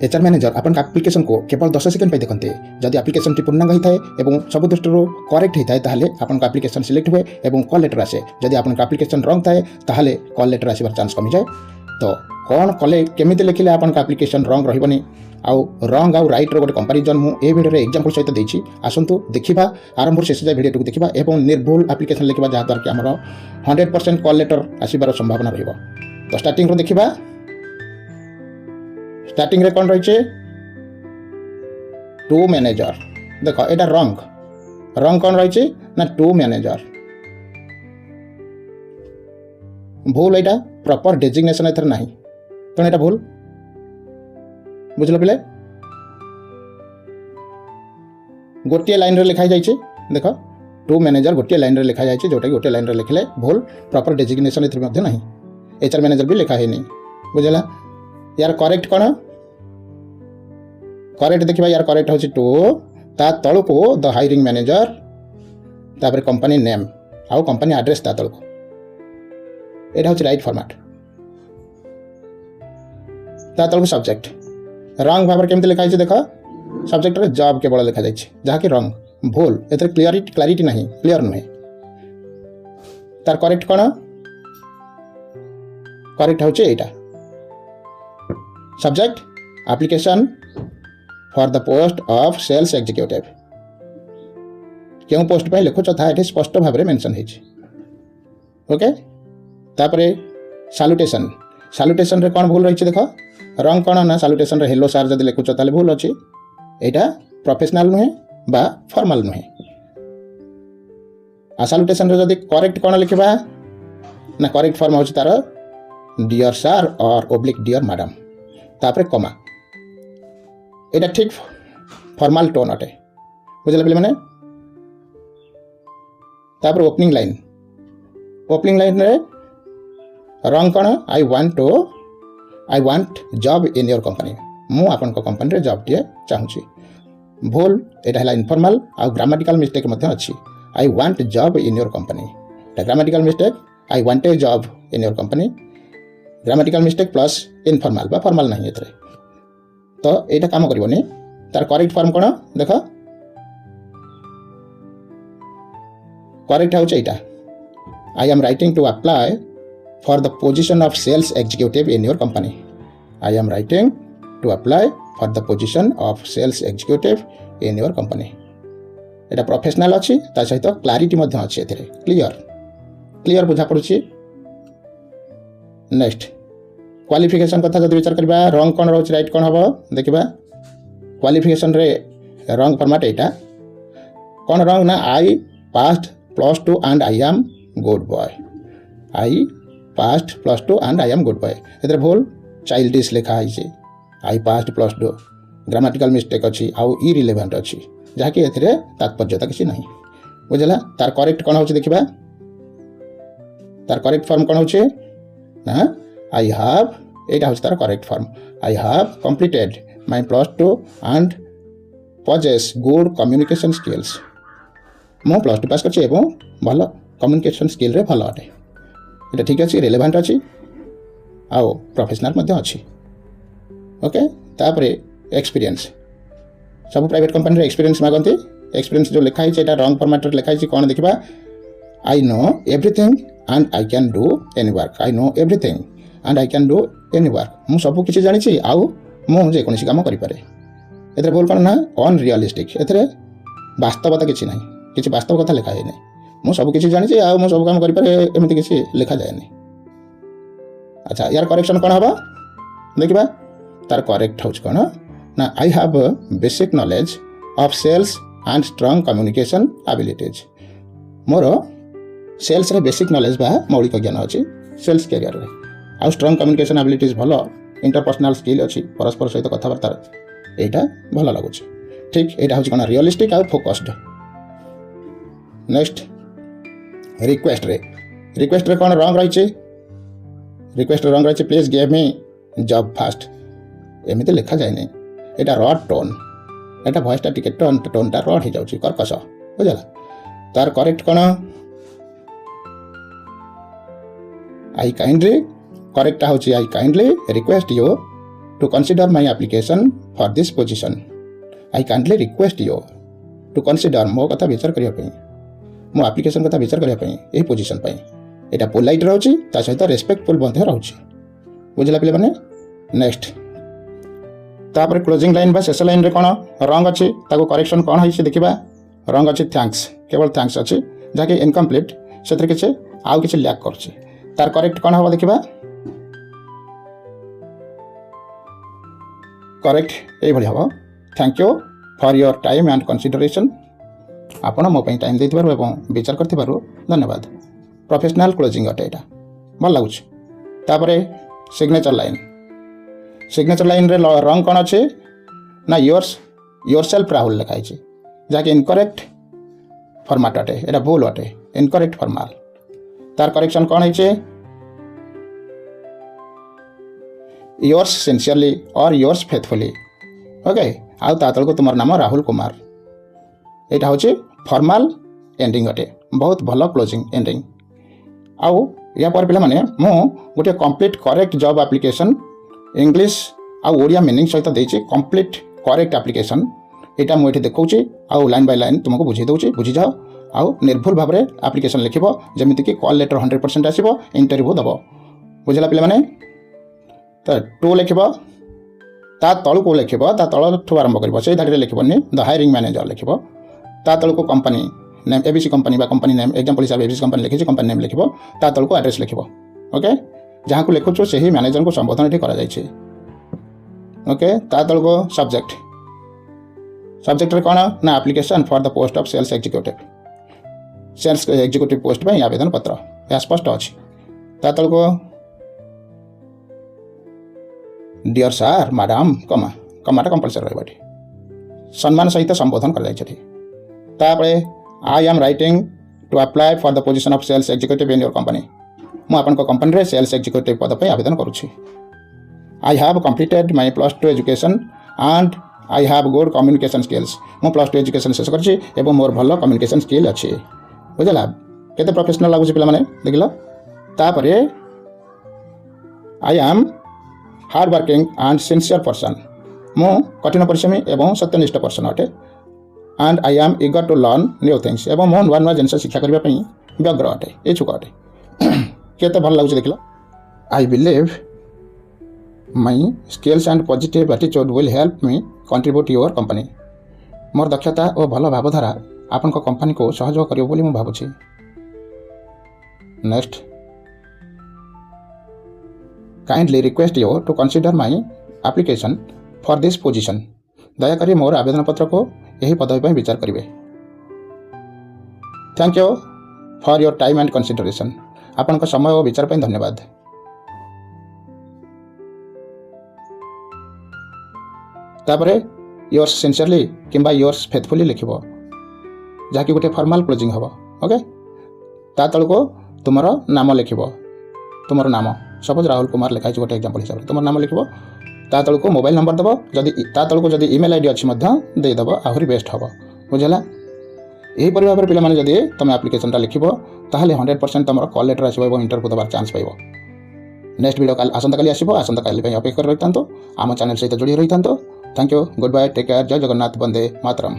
HR manager आपन application को केवल 10 सेकंड पे देखते जदि एप्लिकेशन टी पूर्णांग होता है और सब दृष्टि करेक्ट होता है ताहले आपन एप्लिकेशन सिलेक्ट हुए और कॉल लेटर आसे जदि आपन एप्लिकेशन रंग थाए ताहले कॉल लेटर आसबार चांस कमी जाए। तो कौन कले केमिति लिखिले आपन एप्लिकेशन रंग रहिबनी आउ रंग आउ राइट रो गोटे कंपैरिजन मु ए वीडियो रे एग्जांपल सहित देछि। आसंतु देखिबा आरंभ शेष जाय वीडियो देखिबा एवं निर्भुल एप्लिकेशन लिखिबा जहा द्वारा कि हमर 100% कॉल लेटर आसीबार संभावना रहिबो। तो स्टार्टिंग रो देखिबा स्टार्टिंग रे कौन रही टू मैनेजर देख एटा रंग रंग कौन रही ना टू मैनेजर भूल एटा प्रॉपर डेजिग्नेशन एथर नहीं तेणु एटा भूल बुझल पिले गोटे लाइन रे लिखा जाइए देख टू मैनेजर गोटे लाइन रे लिखा जाइए जोटा गोटे लाइन रे लिखले भूल प्रॉपर डेजिग्नेशन एथर मध्य नहीं एचआर मैनेजर भी लिखा है नहीं बुझला। यार करेक्ट कौन करेक्ट देखिबा यार करेक्ट होची टू ता तळु को द हायरिंग मैनेजर तापर कंपनी नेम आउ कंपनी एड्रेस ता तळु एटा होची राइट फॉर्मेट ता तळु सब्जेक्ट रंग भाबर केमते लिखा है देख सब्जेक्ट रे जॉब केवल लिखा जाय जहा कि रंग भूल एतर क्लैरिटी नहीं क्लियर नुहे। तार करेक्ट कौन करेक्ट होची एटा subject application for the post of sales executive क्यों पोस्ट पे लिखुच था ये स्पष्ट भाव में मेंशन है ओके। तापरे सैल्यूटेशन सैल्यूटेशन रे कौन भूल रही देख रंग कौन ना सैल्यूटेशन रे हेलो सर जब लिखुच ताले भूल अच्छी एटा प्रोफेशनल नुहे बा फॉर्मल नुहे। आ सैल्यूटेशन रे जब करेक्ट कौन लिखा ना करेक्ट फॉर्म हो तार डियर सर और ओब्लिक डियर मैडम तापरे कमा एटा ठीक फॉर्मल टोन अटे बुझल पे मैंने। तापर ओपनिंग लाइन रे रंग कौन आई want job in your company मु आपन को कंपनी रे जॉब टिए चाहूची भूल एटा हला इनफॉर्मल आ ग्रामेटिकल मिस्टेक मध्ये अछि I want job in your company एटा grammatical mistake I want a job in your company grammatical mistake plus informal बा फॉर्मल नहीं एतरे तो यहाँ काम करनी तार करेक्ट फॉर्म कौन देख करेक्ट हो I am writing to apply for the position of sales executive in your company I am writing to apply for the position of sales executive in your company यहाँ professional अच्छी ता सहित clarity अच्छी clear clear बुझा पड़ी। Next qualification कथा जब विचार करबा रंग कौन रोच राइट कौन हम देखा क्वालिफिकेशन रे रंग फॉर्मेट यहाँ कौन रंग ना I passed +2 and I am good boy I passed +2 and I am good boy ए भूल चाइल्डिश लिखा है आई पास्ट +2 ग्रामेटिकल मिस्टेक अच्छी आउ इरिलेवेंट अच्छी जहाँकि ए तात्पर्यता किसी नहीं बुझला। तार करेक्ट कौन हो देखा तार करेक्ट फॉर्म कौन हो ना आई हैव एटा तार correct form I have completed my +2 and possess good communication skills मो +2 पास करछि एवं भल कम्युनिकेशन स्किल रे भल अटे एटा ठीक अछि रिलेवेंट अछि आओ प्रोफेशनल मध्ये अछि ओके। तापरे एक्सपीरियंस सब प्राइवेट कंपनी रे एक्सपीरियंस मागंती एक्सपीरियंस जो लिखा है रंग फॉर्मेट रे लिखा है कौन देखा I know everything and I can do any work I know everything and I can do any work मु सब किसी जानी आउ मु जेकोसी काम करें ए भूल कौन ना अनरियलिस्टिक ए वास्तवता किसी ना कि वास्तव कथा लिखा है नहीं मु सब किसी जानी आउ मु सब काम करें किसी लिखा जाए नहीं। अच्छा यार करेक्शन कौन हम देखा तार करेक्ट हो कौन ना I have basic knowledge of sales and strong communication abilities मोर सेल्स रे बेसिक नॉलेज बा मौलिक ज्ञान अच्छी सेल्स कैरियर रे आउ स्ट्रांग कम्युनिकेशन एबिलिटीज भल इंटरपर्सनल स्किल अच्छी परस्पर सहित कथबार्ता यहाँ भल लगुच ठीक यहाँ हूँ कौन रियलिस्टिक आउ फोकस्ड। नेक्स्ट रिक्वेस्ट रे कौन रंग रही रिक्वेस्ट रंग रही please give me job fast एमती लिखा जाए नहीं यहाँ रड टोन यहाँ भॉइसटा टिके टोनटा रड हो जाऊँगी कर्कश बुझला। तार करेक्ट कौन आई काइंडली करेक्ट हूँ आई kindly request you to consider my application for this position. I kindly request you to consider ମୋ କଥା ବିଚାର କରିବା ପାଇଁ, ମୋ ଆପ୍ଲିକେସନ୍ କଥା ବିଚାର କରିବା ପାଇଁ ଏହି ପୋଜିସନ୍ ପାଇଁ। ଏଇଟା ପୋଲାଇଟ୍ ରହୁଛି, ତା ସହିତ ରେସ୍ପେକ୍ଟଫୁଲ୍ ମଧ୍ୟ ରହୁଛି। ବୁଝିଲା ପିଲାମାନେ? ନେକ୍ସଟ ତାପରେ କ୍ଲୋଜିଂ ଲାଇନ୍ ବା ଶେଷ ଲାଇନ୍ରେ କ'ଣ ରଙ୍ଗ ଅଛି, ତାକୁ କରେକ୍ସନ୍ କ'ଣ ହେଇଛି ଦେଖିବା। ରଙ୍ଗ ଅଛି ଥ୍ୟାଙ୍କସ୍, କେବଳ ଥ୍ୟାଙ୍କସ୍ ଅଛି, ଯାହାକି ଇନକମ୍ପ୍ଲିଟ୍, ସେଥିରେ କିଛି ଆଉ କିଛି ଲ୍ୟାକ୍ କରୁଛି। ତାର କରେକ୍ଟ କ'ଣ ହେବ ଦେଖିବା। କରେକ୍ଟ ଏଇଭଳି ହେବ, thank you for your time and consideration. ଆପଣ ମୋ ପାଇଁ ଟାଇମ୍ ଦେଇଥିବାରୁ ଏବଂ ବିଚାର କରିଥିବାରୁ ଧନ୍ୟବାଦ। ପ୍ରଫେସନାଲ୍ କ୍ଲୋଜିଂ ଅଟେ ଏଇଟା, ଭଲ ଲାଗୁଛି। ତାପରେ ସିଗ୍ନେଚର୍ ଲାଇନ୍। ସିଗ୍ନେଚର୍ ଲାଇନ୍ରେ ରଙ୍ଗ କ'ଣ ଅଛି ନା ୟୋର୍ ସେଲ୍ଫ ରାହୁଲ ଲେଖା ହେଇଛି, ଯାହାକି ଇନକରେକ୍ଟ ଫର୍ମାଟ୍ ଅଟେ, ଏଇଟା ଭୁଲ ଅଟେ, ଇନକରେକ୍ଟ ଫର୍ମାଲ୍। ତାର କରେକ୍ସନ୍ କ'ଣ ହେଇଛି, yours sincerely or yours faithfully। Okay, ଆଉ ତା ତଳକୁ ତୁମର ନାମ ରାହୁଲ କୁମାର। ଏଇଟା ହେଉଛି ଫର୍ମାଲ୍ ଏଣ୍ଡିଂ ଅଟେ, ବହୁତ ଭଲ କ୍ଲୋଜିଂ ଏଣ୍ଡିଂ। ଆଉ ୟା ପରେ ପିଲାମାନେ ମୁଁ ଗୋଟିଏ complete correct job application English ଆଉ ଓଡ଼ିଆ ମିନିଂ ସହିତ ଦେଇଛି, କମ୍ପ୍ଲିଟ୍ କରେକ୍ଟ ଆପ୍ଲିକେସନ୍। ଏଇଟା ମୁଁ ଏଠି ଦେଖାଉଛି ଆଉ ଲାଇନ୍ ବାଇ ଲାଇନ୍ ତୁମକୁ ବୁଝେଇ ଦେଉଛି, ବୁଝିଯାଅ। ଆଉ ନିର୍ଭୁଲ ଭାବରେ ଆପ୍ଲିକେସନ୍ ଲେଖିବ, ଯେମିତିକି କଲ୍ ଲେଟର୍ 100% ଆସିବ, ଇଣ୍ଟରଭ୍ୟୁ ଦେବ। ବୁଝିଲା ପିଲାମାନେ? ତ 2 ଲେଖିବ, ତା ତଳକୁ ଲେଖିବ, ତା ତଳଠୁ ଆରମ୍ଭ କରିବ, ସେଇ ଧାଡ଼ିରେ ଲେଖିବନି, ଦ ହାଇରିଂ ମ୍ୟାନେଜର ଲେଖିବ। ତା ତଳକୁ କମ୍ପାନୀ ନେମ୍, ଏବିସି କମ୍ପାନୀ ବା କମ୍ପାନୀ ନେମ୍, ଏକ୍ଜାମ୍ପଲ୍ ହିସାବରେ ଏବିସି କମ୍ପାନୀ ଲେଖିଛି, କମ୍ପାନୀ ନେମ୍ ଲେଖିବ। ତା ତଳକୁ ଆଡ୍ରେସ୍ ଲେଖିବ। ଓକେ, ଯାହାକୁ ଲେଖୁଛୁ ସେହି ମ୍ୟାନେଜରଙ୍କୁ ସମ୍ବୋଧନ ଏଠି କରାଯାଇଛି। ଓକେ, ତା ତଳକୁ ସବଜେକ୍ଟ। ସବଜେକ୍ଟରେ କ'ଣ ନା application for the post of sales executive, sales executive post ପାଇଁ ଆବେଦନ ପତ୍ର, ଏହା ସ୍ପଷ୍ଟ ଅଛି। ତା ତଳକୁ ଡିଅର୍ ସାର୍ ମ୍ୟାଡ଼ାମ୍, କମାଟା କମ୍ପଲସରି ରହିବ ଏଠି, ସମ୍ମାନ ସହିତ ସମ୍ବୋଧନ କରାଯାଇଛି ଏଠି। ତାପରେ I am writing to apply for the position of sales executive in your company. ମୁଁ ଆପଣଙ୍କ କମ୍ପାନୀରେ ସେଲ୍ସ ଏକ୍ଜିକ୍ୟୁଟିଭ୍ ପଦ ପାଇଁ ଆବେଦନ କରୁଛି। I have completed my +2 education and I have good communication skills. ମୁଁ +2 ଏଜୁକେସନ୍ ଶେଷ କରିଛି ଏବଂ ମୋର ଭଲ କମ୍ୟୁନିକେସନ୍ ସ୍କିଲ୍ ଅଛି। ବୁଝିଲା, କେତେ ପ୍ରଫେସନାଲ୍ ଲାଗୁଛି ପିଲାମାନେ, ଦେଖିଲ। ତାପରେ I am hard working and sincere person. ମୁଁ କଠିନ ପରିଶ୍ରମୀ ଏବଂ ସତ୍ୟନିଷ୍ଠ ପର୍ସନ୍ ଅଟେ। And I am eager to learn new things. ଏବଂ ମୁଁ ନୂଆ ନୂଆ ଜିନିଷ ଶିକ୍ଷା କରିବା ପାଇଁ ବ୍ୟଗ୍ର ଅଟେ, ଇଚ୍ଛୁକ ଅଟେ। କେତେ ଭଲ ଲାଗୁଛି ଦେଖିଲ। I believe my skills and positive ଆଟିଚ୍ୟୁଡ୍ will help me contribute your company. ମୋର ଦକ୍ଷତା ଓ ଭଲ ଭାବଧାରା ଆପଣଙ୍କ କମ୍ପାନୀକୁ ସହଯୋଗ କରିବ ବୋଲି ମୁଁ ଭାବୁଛି। Next, kindly request you to consider my application for this position. ଦୟାକରି ମୋର ଆବେଦନପତ୍ରକୁ ଏହି ପଦବୀ ପାଇଁ ବିଚାର କରିବେ। Thank you for your time and consideration. ଆପଣଙ୍କ ସମୟ ଓ ବିଚାର ପାଇଁ ଧନ୍ୟବାଦ। ତାପରେ ୟୋର୍ସ ସିନସିୟରଲି କିମ୍ବା ୟୋର୍ସ ଫେଥଫୁଲି ଲେଖିବ, ଯାହାକି ଗୋଟେ ଫର୍ମାଲ୍ କ୍ଲୋଜିଂ ହେବ। ଓକେ, ତା ତଳକୁ ତୁମର ନାମ ଲେଖିବ, ତୁମର ନାମ ସପୋଜ ରାହୁଲ କୁମାର ଲେଖା ହେଇଛି ଗୋଟେ ଏକ୍ଜାମ୍ପଲ୍ ହିସାବରେ, ତୁମର ନାମ ଲେଖିବ। ତା ତଳକୁ ମୋବାଇଲ୍ ନମ୍ବର ଦେବ, ଯଦି ତା ତଳକୁ ଯଦି ଇମେଲ୍ ଆଇଡ଼ି ଅଛି ମଧ୍ୟ ଦେଇଦେବ, ଆହୁରି ବେଷ୍ଟ ହେବ। ବୁଝିଲା? ଏହିପରି ଭାବରେ ପିଲାମାନେ ଯଦି ତୁମେ ଆପ୍ଲିକେସନ୍ଟା ଲେଖିବ, ତାହେଲେ 100% ତୁମର କଲ୍ ଲେଟର୍ ଆସିବ ଏବଂ ଇଣ୍ଟରଭ୍ୟୁ ଦେବାର ଚାନ୍ସ ପାଇବ। ନେକ୍ସଟ ଭିଡ଼ିଓ ଆସନ୍ତାକାଲି ଆସିବ, ଆସନ୍ତାକାଲି ପାଇଁ ଅପେକ୍ଷା କରି ରହିଥାନ୍ତୁ। ଆମ ଚ୍ୟାନେଲ୍ ସହିତ ଯୋଡ଼ି ରହିଥାନ୍ତୁ। Thank you, goodbye, take care, ଜୟ ଜଗନ୍ନାଥ, ବନ୍ଦେ ମାତରମ୍।